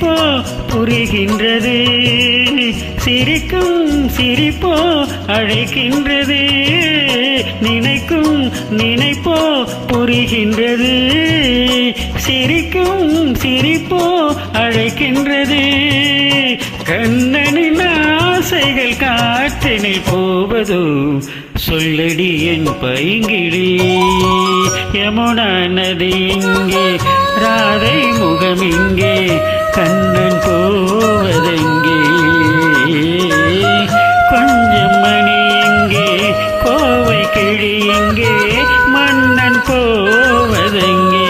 நினைப்போ புரிகின்றது, சிரிக்கும் சிரிப்போ அழைக்கின்றது. நினைக்கும் நினைப்போ புரிகின்றது, சிரிக்கும் சிரிப்போ அழைக்கின்றது. கண்ணனின் ஆசைகள் காற்றினில் போவதோ, சொல்லடி என் பைங்கிழி. யமுனா நதி இங்கே, ராதை முகம் இங்கே, கண்ணன் போவதெங்கே? கொஞ்சம் மணி இங்கே, கோவை கிளி இங்கே, மன்னன் போவதெங்கே?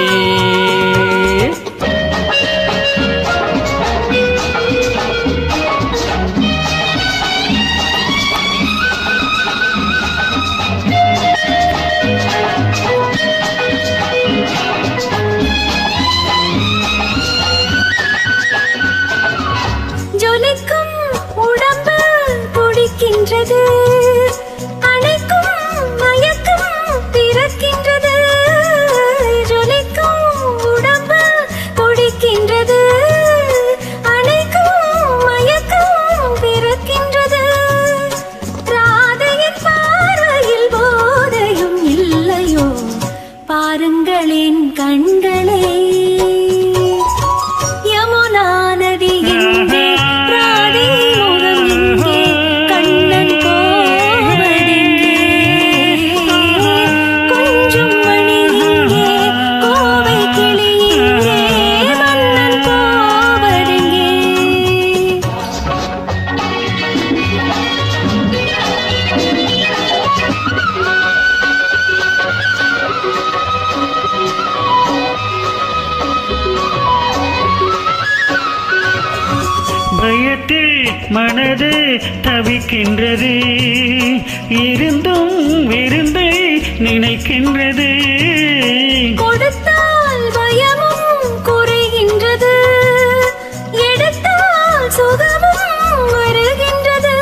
ஜொலிக்கும் உடம்பு துடிக்கின்றது, அணைக்கும் மயக்கம் பிறக்கின்றது. ஜொலிக்கும் உடம்பு துடிக்கின்றது, அணைக்கும் மயக்கம் பிறக்கின்றது. ராதையின் பார்வையில் போதையும் இல்லையோ, பாருங்களின் கண்களே. யமுனா நதி இங்கே, ராதை முகம் இங்கே, கண்ணன் போவதெங்கே? கொஞ்சம் மணி இங்கே, கோவை கிளி இங்கே, மன்னன் போவதெங்கே? பயத்தில் மனது தவிக்கின்றது, இருந்தும் விருந்தை நினைக்கின்றது. கொடுத்தால் பயமும் குறைகின்றது, எடுத்தால் சுகமும் வருகின்றது.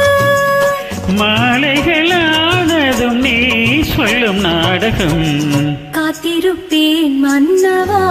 மாலைகளானதும் நீ சொல்லும் நாடகம், காத்திருப்பேன் மன்னவா.